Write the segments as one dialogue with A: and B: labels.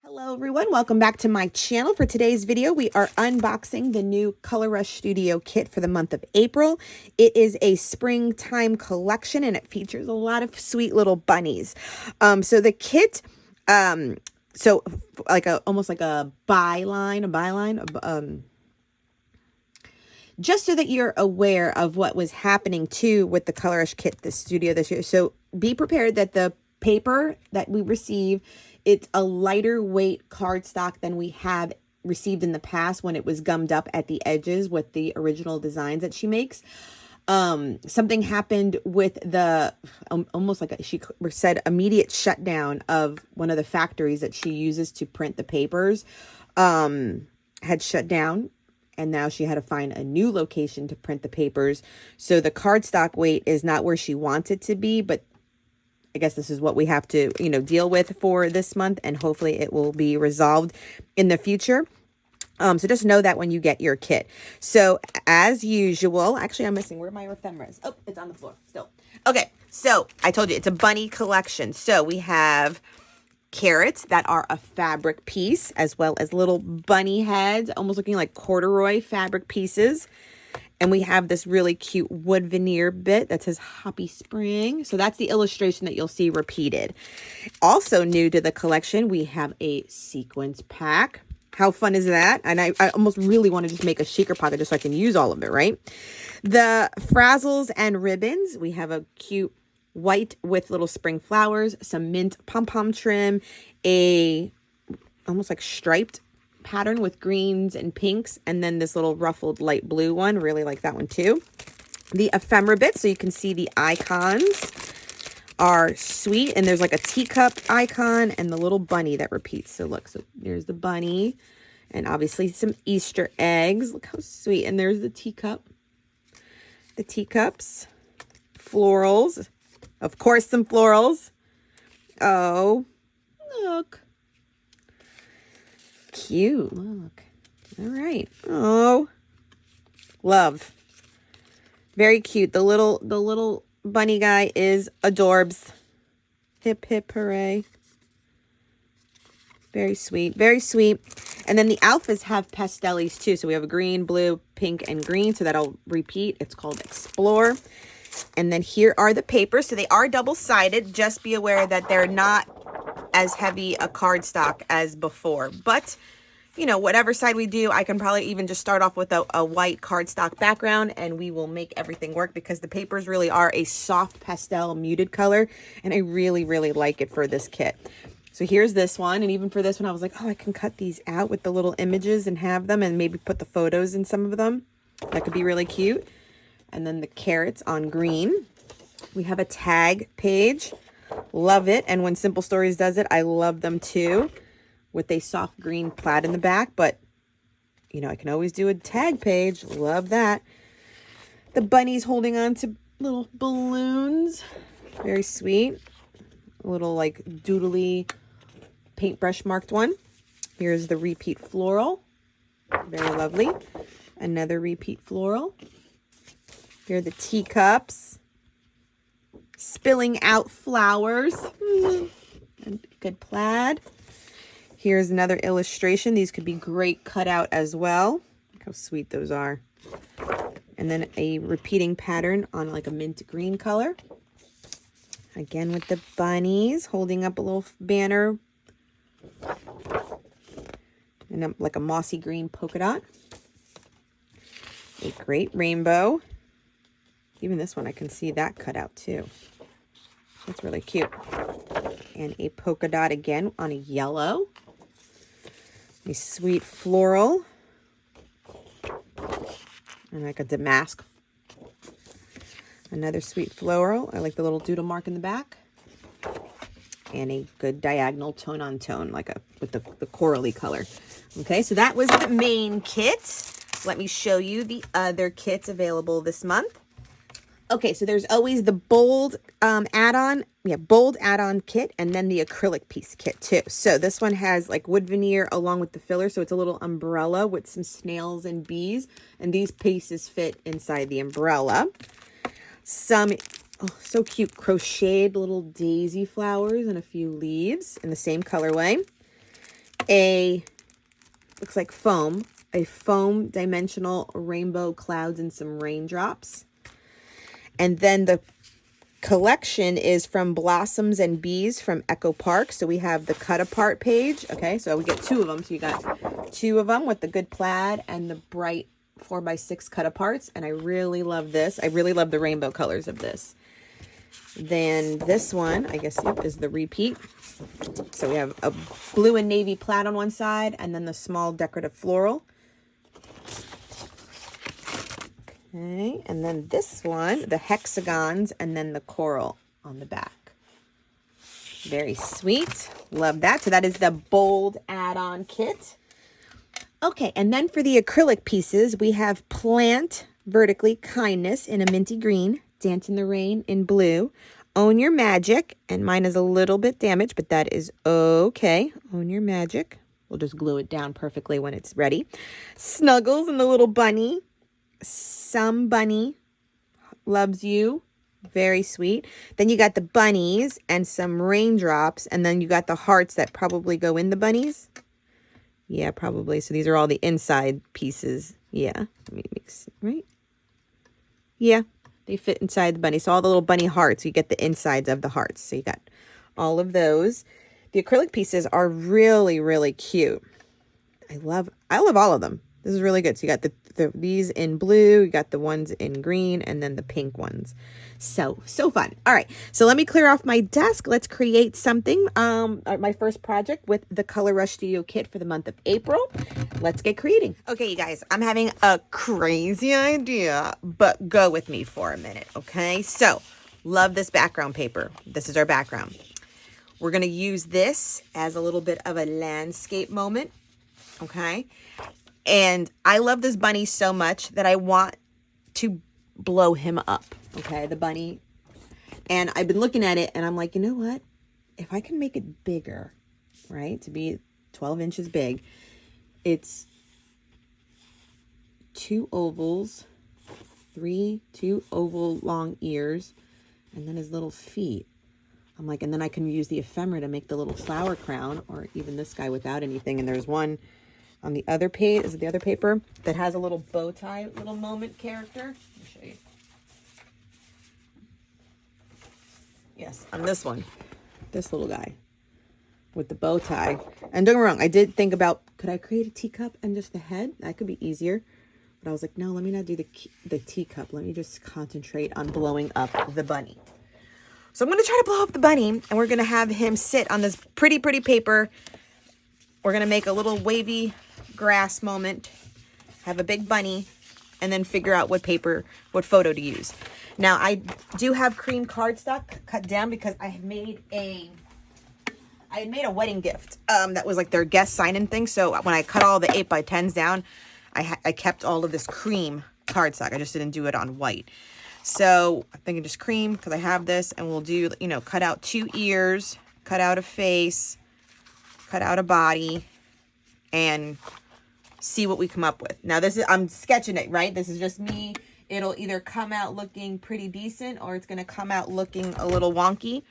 A: Hello everyone, welcome back to my channel. For today's video, we are unboxing the new ColorRush Studio kit for the month of April. It is a springtime collection and it features a lot of sweet little bunnies. So the kit, almost like a byline, just so that you're aware of what was happening too with the ColorRush kit, the studio this year. So be prepared that the paper that we receive, it's a lighter weight cardstock than we have received in the past when it was gummed up at the edges with the original designs that she makes. Something happened with the, almost like she said, immediate shutdown of one of the factories that she uses to print the papers, had shut down. And now she had to find a new location to print the papers. So the cardstock weight is not where she wants it to be, but I guess this is what we have to, deal with for this month, and hopefully it will be resolved in the future. So just know that when you get your kit. So as usual, actually I'm missing where my ephemera is. Oh, it's on the floor still. Okay, so I told you it's a bunny collection. So we have carrots that are a fabric piece, as well as little bunny heads, almost looking like corduroy fabric pieces. And we have this really cute wood veneer bit that says Happy Spring. So that's the illustration that you'll see repeated. Also new to the collection, we have a sequence pack. How fun is that? And I almost really want to just make a shaker pocket just so I can use all of it, right? The frazzles and ribbons. We have a cute white with little spring flowers, some mint pom-pom trim, a almost like striped pattern with greens and pinks, and then this little ruffled light blue one. Really like that one too. The ephemera bit, so you can see the icons are sweet, and there's like a teacup icon and the little bunny that repeats. So look, so there's the bunny, and obviously some Easter eggs. Look how sweet. And there's the teacup, the teacups, florals, of course some florals. Oh, look. Cute. Look. All right. Oh, love. Very cute. The little bunny guy is adorbs. Hip hip hooray. Very sweet. Very sweet. And then the alphas have pastellis too. So we have a green, blue, pink, and green. So that'll repeat. It's called Explore. And then here are the papers. So they are double-sided. Just be aware that they're not as heavy a cardstock as before, but whatever side we do, I can probably even just start off with a white cardstock background and we will make everything work, because the papers really are a soft pastel muted color, and I really like it for this kit. So here's this one, and even for this one I was like, oh, I can cut these out with the little images and have them, and maybe put the photos in some of them. That could be really cute. And then the carrots on green. We have a tag page. Love it. And when Simple Stories does it, I love them too, with a soft green plaid in the back. But I can always do a tag page. Love that. The bunny's holding on to little balloons. Very sweet. A little like doodly paintbrush marked one. Here's the repeat floral. Very lovely. Another repeat floral. Here are the teacups. Spilling out flowers. And good plaid. Here's another illustration. These could be great cutout as well. Look how sweet those are. And then a repeating pattern on like a mint green color. Again with the bunnies holding up a little banner. And like a mossy green polka dot. A great rainbow. Even this one, I can see that cut out too. That's really cute. And a polka dot again on a yellow. A sweet floral. And like a damask. Another sweet floral. I like the little doodle mark in the back. And a good diagonal tone on tone, like with the corally color. Okay, so that was the main kit. Let me show you the other kits available this month. Okay, so there's always the bold add-on. Yeah, bold add-on kit, and then the acrylic piece kit too. So this one has like wood veneer along with the filler. So it's a little umbrella with some snails and bees. And these pieces fit inside the umbrella. Some, oh, so cute, crocheted little daisy flowers and a few leaves in the same colorway. a, looks like foam, a foam dimensional rainbow clouds and some raindrops. And then the collection is from Blossoms and Bees from Echo Park. So we have the cut apart page. Okay, so we get two of them. So you got two of them with the good plaid and the bright 4x6 cut aparts. And I really love this. I really love the rainbow colors of this. Then this one, I guess, yep, is the repeat. So we have a blue and navy plaid on one side and then the small decorative floral. Okay, and then this one, the hexagons, and then the coral on the back. Very sweet. Love that. So that is the bold add-on kit. Okay, and then for the acrylic pieces, we have Plant Vertically Kindness in a minty green, Dance in the Rain in blue, Own Your Magic, and mine is a little bit damaged, but that is okay. Own Your Magic. We'll just glue it down perfectly when it's ready. Snuggles and the little bunny. Some Bunny Loves You. Very sweet. Then you got the bunnies and some raindrops. And then you got the hearts that probably go in the bunnies. Yeah, probably. So these are all the inside pieces. Yeah. Let me mix it, right? Yeah. They fit inside the bunny. So all the little bunny hearts, you get the insides of the hearts. So you got all of those. The acrylic pieces are really, really cute. I love all of them. This is really good. So you got these in blue, you got the ones in green, and then the pink ones. So fun. All right, so let me clear off my desk. Let's create something. My first project with the ColorRush Studio kit for the month of April. Let's get creating. Okay, you guys, I'm having a crazy idea, but go with me for a minute, okay? So, love this background paper. This is our background. We're going to use this as a little bit of a landscape moment, okay? And I love this bunny so much that I want to blow him up, okay, the bunny. And I've been looking at it and I'm like, you know what? If I can make it bigger, right, to be 12 inches big, it's 2 ovals, 2 oval long ears, and then his little feet. I'm like, and then I can use the ephemera to make the little flower crown, or even this guy without anything. And there's one on the other page, is it the other paper, that has a little bow tie, little moment character. Let me show you. Yes, on this one, this little guy with the bow tie. And don't get me wrong, I did think about, could I create a teacup and just the head? That could be easier. But I was like, no, let me not do the teacup. Let me just concentrate on blowing up the bunny. So I'm going to try to blow up the bunny, and we're going to have him sit on this pretty, pretty paper. We're going to make a little wavy grass moment, have a big bunny, and then figure out what photo to use. Now, I do have cream cardstock cut down because I had made a wedding gift that was like their guest sign-in thing. So when I cut all the 8x10s down, I kept all of this cream cardstock. I just didn't do it on white. So I'm thinking just cream because I have this, and we'll do, you know, cut out 2 ears, cut out a face, cut out a body, and see what we come up with. Now this is, I'm sketching it, right? This is just me. It'll either come out looking pretty decent or it's going to come out looking a little wonky.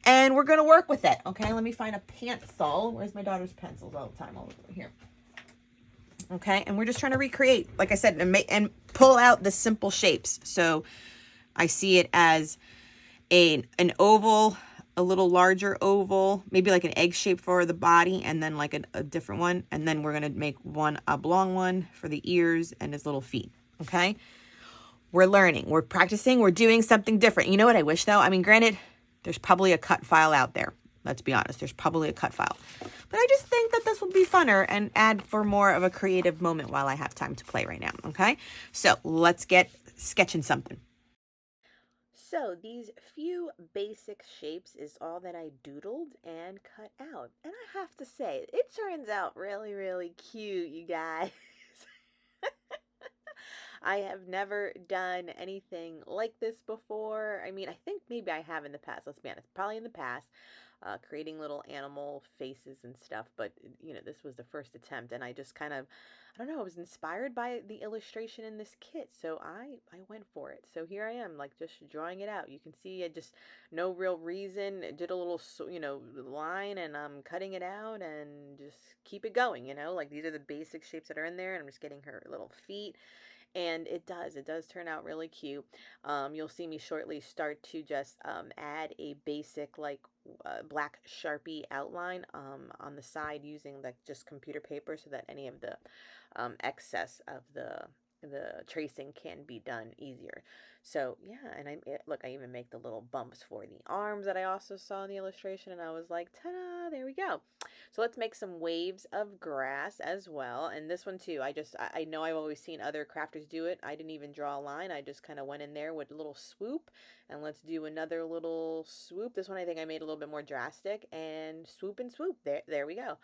A: And we're going to work with it. Okay, let me find a pencil. Where's my daughter's pencils all the time? All over here. Okay, and we're just trying to recreate, like I said, and pull out the simple shapes. So I see it as an oval, a little larger oval, maybe like an egg shape for the body, and then like a different one. And then we're going to make one oblong one for the ears and his little feet. Okay, we're learning, we're practicing, we're doing something different. You know what I wish though? I mean, granted, there's probably a cut file out there. Let's be honest, there's probably a cut file. But I just think that this will be funner and add for more of a creative moment while I have time to play right now, okay? So let's get sketching something. So these few basic shapes is all that I doodled and cut out. And I have to say, it turns out really, really cute, you guys. I have never done anything like this before. I mean, I think maybe I have in the past. Let's be honest, probably in the past. creating little animal faces and stuff. But, you know, this was the first attempt, and I just kind of, I don't know, I was inspired by the illustration in this kit, so I went for it. So here I am, like, just drawing it out. You can see I just, no real reason, did a little, you know, line, and I'm cutting it out and just keep it going, you know, like these are the basic shapes that are in there, and I'm just getting her little feet. And it does turn out really cute. You'll see me shortly start to just add a basic like black Sharpie outline on the side using like just computer paper, so that any of the excess of the tracing can be done easier. So yeah, and look, I even make the little bumps for the arms that I also saw in the illustration, and I was like, ta-da, there we go. So let's make some waves of grass as well. And this one too, I know I've always seen other crafters do it. I didn't even draw a line. I just kind of went in there with a little swoop, and let's do another little swoop. This one I think I made a little bit more drastic, and swoop and swoop. There we go.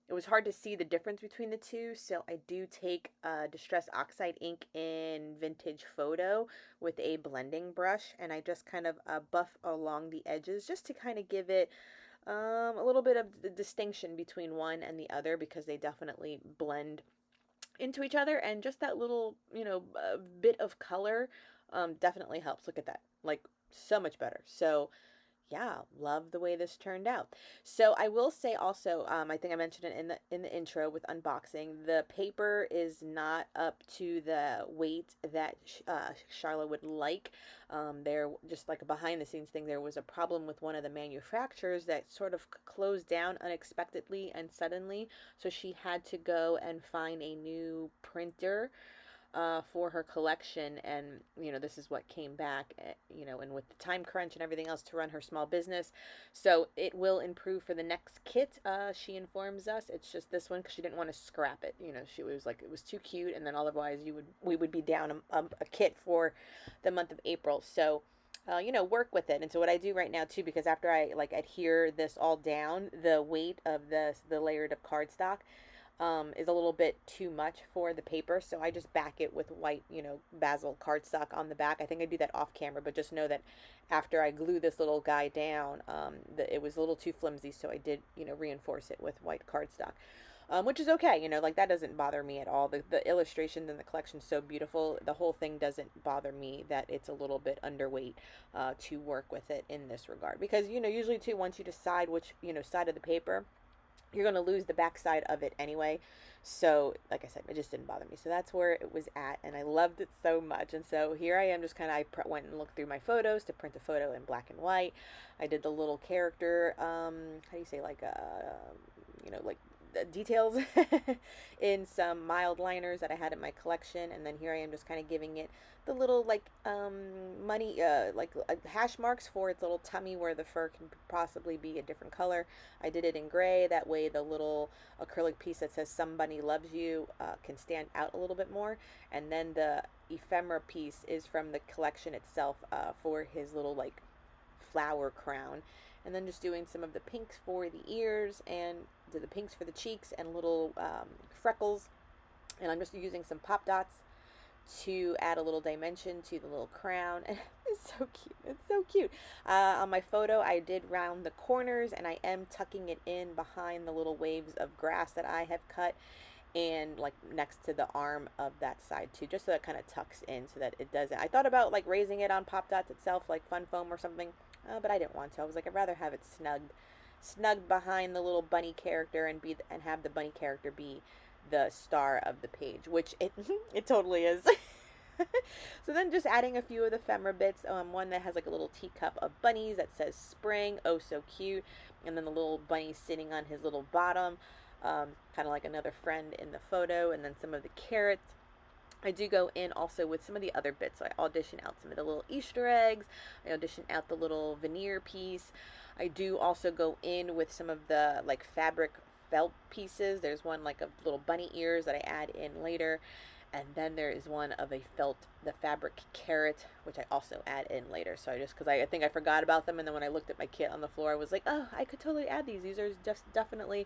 A: It was hard to see the difference between the two, so I do take Distress Oxide ink in Vintage Photo with a blending brush, and I just kind of buff along the edges just to kind of give it a little bit of the distinction between one and the other, because they definitely blend into each other, and just that little, you know, bit of color definitely helps. Look at that, like so much better. So yeah, love the way this turned out. So I will say also, I think I mentioned it in the intro with unboxing, the paper is not up to the weight that Charlotte would like. There, just like a behind the scenes thing, there was a problem with one of the manufacturers that sort of closed down unexpectedly and suddenly. So she had to go and find a new printer for her collection, and you know, this is what came back, you know, and with the time crunch and everything else to run her small business. So it will improve for the next kit, she informs us. It's just this one because she didn't want to scrap it. You know, she was like, it was too cute, and then otherwise we would be down a kit for the month of April. So you know, work with it. And so what I do right now too, because after I like adhere this all down, the weight of the layered up cardstock is a little bit too much for the paper, so I just back it with white, you know, basil cardstock on the back. I think I do that off camera, but just know that after I glue this little guy down, it was a little too flimsy, so I did, you know, reinforce it with white cardstock. Which is okay, you know, like that doesn't bother me at all. The illustrations in the collection so beautiful. The whole thing doesn't bother me that it's a little bit underweight to work with it in this regard, because, you know, usually too, once you decide which, you know, side of the paper, you're going to lose the back side of it anyway. So like I said, it just didn't bother me. So that's where it was at, and I loved it so much. And so here I am, just kind of, I went and looked through my photos to print a photo in black and white. I did the little character, how do you say, like, you know, like details in some mild liners that I had in my collection. And then here I am just kind of giving it the little like money like hash marks for its little tummy where the fur can possibly be a different color. I did it in gray, that way the little acrylic piece that says somebody loves you can stand out a little bit more. And then the ephemera piece is from the collection itself for his little like flower crown. And then just doing some of the pinks for the ears, and the pinks for the cheeks, and little freckles. And I'm just using some pop dots to add a little dimension to the little crown. And it's so cute. It's so cute. On my photo, I did round the corners, and I am tucking it in behind the little waves of grass that I have cut, and like next to the arm of that side too, just so that kind of tucks in so that it doesn't. I thought about like raising it on pop dots itself, like fun foam or something, but I didn't want to. I was like, I'd rather have it snugged behind the little bunny character, and have the bunny character be the star of the page, which it it totally is. So then just adding a few of the ephemera bits, one that has like a little teacup of bunnies that says spring, oh so cute, and then the little bunny sitting on his little bottom, kind of like another friend in the photo, and then some of the carrots. I do go in also with some of the other bits. So I audition out some of the little Easter eggs. I audition out the little veneer piece. I do also go in with some of the like fabric felt pieces. There's one like of little bunny ears that I add in later. And then there is one of the fabric carrot, which I also add in later. So because I think I forgot about them. And then when I looked at my kit on the floor, I was like, oh, I could totally add these. These are just definitely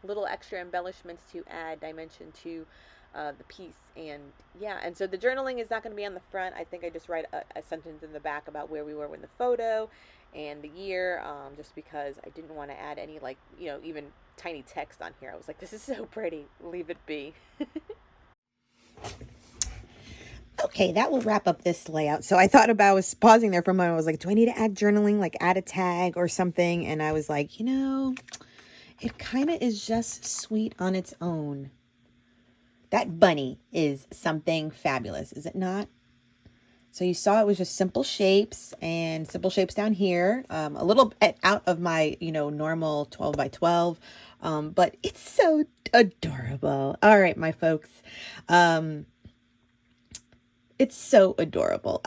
A: little extra embellishments to add dimension to the piece. And yeah, and so the journaling is not going to be on the front. I think I just write a sentence in the back about where we were in the photo, and the year, just because I didn't want to add any, like, you know, even tiny text on here. I was like, this is so pretty, leave it be. Okay, that will wrap up this layout. So I thought about, I was pausing there for a moment. I was like, do I need to add journaling, like add a tag or something? And I was like, you know, it kind of is just sweet on its own. That bunny is something fabulous, is it not? So you saw it was just simple shapes and simple shapes down here, a little bit out of my, you know, normal 12 by 12, but it's so adorable. All right, my folks. It's so adorable.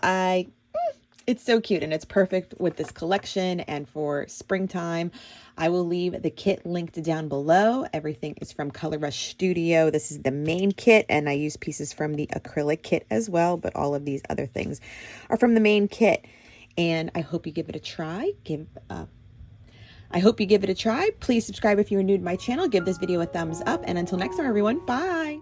A: It's so cute, and it's perfect with this collection and for springtime. I will leave the kit linked down below. Everything is from ColorRush Studio. This is the main kit, and I use pieces from the acrylic kit as well, but all of these other things are from the main kit. And I hope you give it a try. I hope you give it a try. Please subscribe if you're new to my channel. Give this video a thumbs up, and until next time, everyone, bye.